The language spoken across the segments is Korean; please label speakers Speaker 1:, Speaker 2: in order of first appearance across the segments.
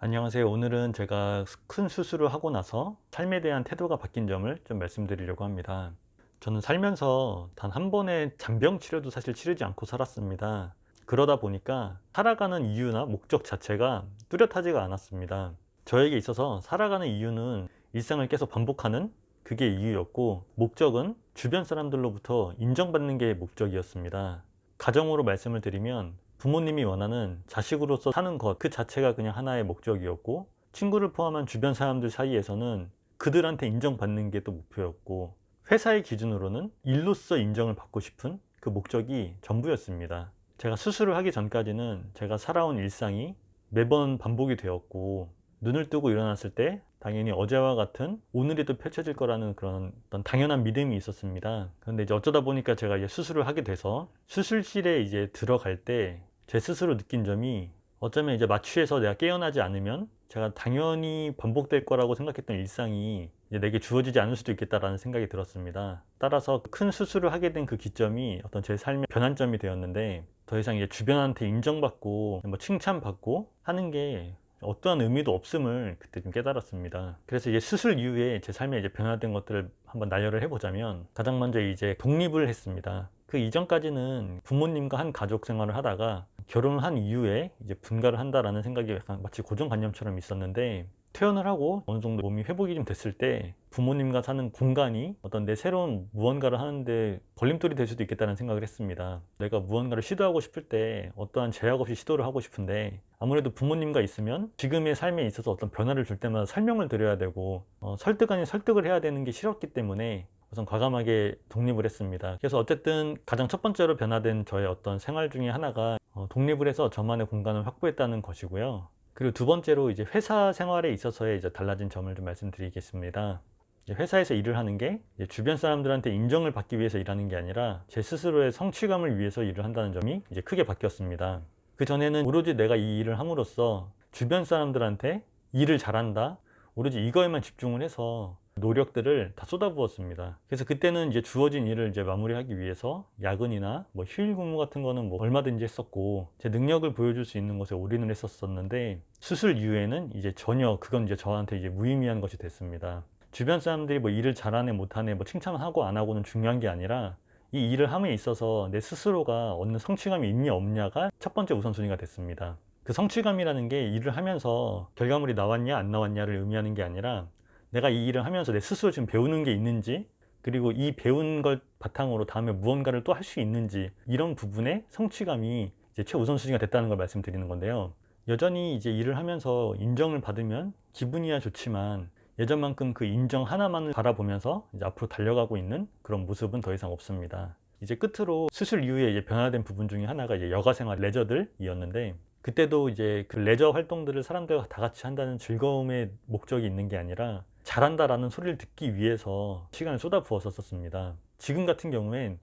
Speaker 1: 안녕하세요. 오늘은 제가 큰 수술을 하고 나서 삶에 대한 태도가 바뀐 점을 좀 말씀드리려고 합니다. 저는 살면서 단 한 번의 잔병 치료도 사실 치르지 않고 살았습니다. 그러다 보니까 살아가는 이유나 목적 자체가 뚜렷하지가 않았습니다. 저에게 있어서 살아가는 이유는 일상을 계속 반복하는 그게 이유였고, 목적은 주변 사람들로부터 인정받는 게 목적이었습니다. 가정으로 말씀을 드리면 부모님이 원하는 자식으로서 사는 것 그 자체가 그냥 하나의 목적이었고, 친구를 포함한 주변 사람들 사이에서는 그들한테 인정받는 게 또 목표였고, 회사의 기준으로는 일로서 인정을 받고 싶은 그 목적이 전부였습니다. 제가 수술을 하기 전까지는 제가 살아온 일상이 매번 반복이 되었고, 눈을 뜨고 일어났을 때 당연히 어제와 같은 오늘이 또 펼쳐질 거라는 그런 어떤 당연한 믿음이 있었습니다. 그런데 이제 어쩌다 보니까 제가 이제 수술을 하게 돼서 수술실에 이제 들어갈 때 제 스스로 느낀 점이, 어쩌면 이제 마취해서 내가 깨어나지 않으면 제가 당연히 반복될 거라고 생각했던 일상이 이제 내게 주어지지 않을 수도 있겠다라는 생각이 들었습니다. 따라서 큰 수술을 하게 된 그 기점이 어떤 제 삶의 변환점이 되었는데, 더 이상 이제 주변한테 인정받고 뭐 칭찬받고 하는 게 어떠한 의미도 없음을 그때 좀 깨달았습니다. 그래서 이제 수술 이후에 제 삶에 이제 변화된 것들을 한번 나열을 해보자면, 가장 먼저 이제 독립을 했습니다. 그 이전까지는 부모님과 한 가족 생활을 하다가 결혼을 한 이후에 이제 분가를 한다라는 생각이 약간 마치 고정관념처럼 있었는데, 퇴원을 하고 어느 정도 몸이 회복이 좀 됐을 때 부모님과 사는 공간이 어떤 내 새로운 무언가를 하는데 걸림돌이 될 수도 있겠다는 생각을 했습니다. 내가 무언가를 시도하고 싶을 때 어떠한 제약 없이 시도를 하고 싶은데, 아무래도 부모님과 있으면 지금의 삶에 있어서 어떤 변화를 줄 때마다 설명을 드려야 되고 설득 아닌 설득을 해야 되는 게 싫었기 때문에 우선 과감하게 독립을 했습니다. 그래서 어쨌든 가장 첫 번째로 변화된 저의 어떤 생활 중에 하나가 독립을 해서 저만의 공간을 확보했다는 것이고요. 그리고 두 번째로 이제 회사 생활에 있어서의 이제 달라진 점을 좀 말씀드리겠습니다. 이제 회사에서 일을 하는 게 이제 주변 사람들한테 인정을 받기 위해서 일하는 게 아니라 제 스스로의 성취감을 위해서 일을 한다는 점이 이제 크게 바뀌었습니다. 그 전에는 오로지 내가 이 일을 함으로써 주변 사람들한테 일을 잘한다, 오로지 이거에만 집중을 해서 노력들을 다 쏟아부었습니다. 그래서 그때는 이제 주어진 일을 이제 마무리하기 위해서 야근이나 뭐 휴일 근무 같은 거는 뭐 얼마든지 했었고, 제 능력을 보여줄 수 있는 것에 올인을 했었었는데, 수술 이후에는 이제 전혀 그건 이제 저한테 이제 무의미한 것이 됐습니다. 주변 사람들이 뭐 일을 잘하네 못하네 뭐 칭찬하고 안 하고는 중요한 게 아니라, 이 일을 함에 있어서 내 스스로가 얻는 성취감이 있냐 없냐가 첫 번째 우선순위가 됐습니다. 그 성취감이라는 게 일을 하면서 결과물이 나왔냐 안 나왔냐를 의미하는 게 아니라, 내가 이 일을 하면서 내 스스로 지금 배우는 게 있는지, 그리고 이 배운 걸 바탕으로 다음에 무언가를 또 할 수 있는지, 이런 부분의 성취감이 이제 최우선순위가 됐다는 걸 말씀드리는 건데요. 여전히 이제 일을 하면서 인정을 받으면 기분이야 좋지만, 예전만큼 그 인정 하나만을 바라보면서 이제 앞으로 달려가고 있는 그런 모습은 더 이상 없습니다. 이제 끝으로 수술 이후에 이제 변화된 부분 중에 하나가 이제 여가 생활, 레저들이었는데, 그때도 이제 그 레저 활동들을 사람들과 다 같이 한다는 즐거움의 목적이 있는 게 아니라 잘한다라는 소리를 듣기 위해서 시간을 쏟아부었었습니다. 지금 같은 경우엔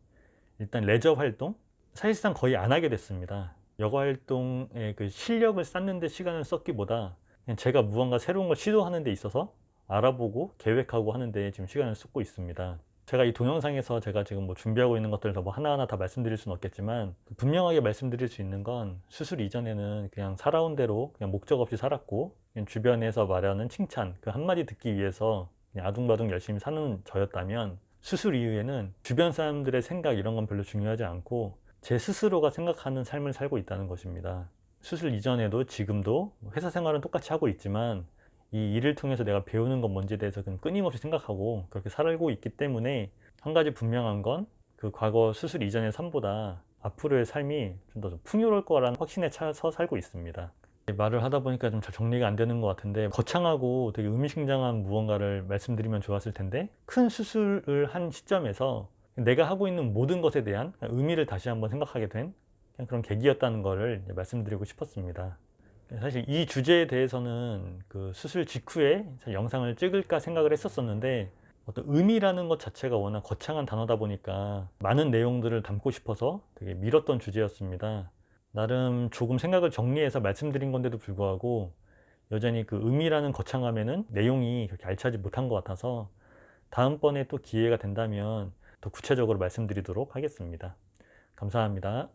Speaker 1: 일단 레저 활동 사실상 거의 안 하게 됐습니다. 여가 활동의 그 실력을 쌓는 데 시간을 썼기보다 그냥 제가 무언가 새로운 걸 시도하는 데 있어서 알아보고 계획하고 하는 데 지금 시간을 쏟고 있습니다. 제가 이 동영상에서 제가 지금 뭐 준비하고 있는 것들을 뭐 하나하나 다 말씀드릴 수는 없겠지만, 분명하게 말씀드릴 수 있는 건, 수술 이전에는 그냥 살아온 대로 그냥 목적 없이 살았고, 그냥 주변에서 말하는 칭찬 그 한마디 듣기 위해서 그냥 아둥바둥 열심히 사는 저였다면, 수술 이후에는 주변 사람들의 생각 이런 건 별로 중요하지 않고 제 스스로가 생각하는 삶을 살고 있다는 것입니다. 수술 이전에도 지금도 회사 생활은 똑같이 하고 있지만, 이 일을 통해서 내가 배우는 건 뭔지에 대해서 끊임없이 생각하고 그렇게 살고 있기 때문에, 한 가지 분명한 건 그 과거 수술 이전의 삶보다 앞으로의 삶이 좀 더 풍요로울 거라는 확신에 차서 살고 있습니다. 말을 하다 보니까 좀 잘 정리가 안 되는 것 같은데, 거창하고 되게 의미심장한 무언가를 말씀드리면 좋았을 텐데, 큰 수술을 한 시점에서 내가 하고 있는 모든 것에 대한 의미를 다시 한번 생각하게 된 그런 계기였다는 것을 말씀드리고 싶었습니다. 사실 이 주제에 대해서는 그 수술 직후에 영상을 찍을까 생각을 했었었는데, 어떤 의미라는 것 자체가 워낙 거창한 단어다 보니까 많은 내용들을 담고 싶어서 되게 미뤘던 주제였습니다. 나름 조금 생각을 정리해서 말씀드린 건데도 불구하고 여전히 그 의미라는 거창함에는 내용이 그렇게 알차지 못한 것 같아서, 다음번에 또 기회가 된다면 더 구체적으로 말씀드리도록 하겠습니다. 감사합니다.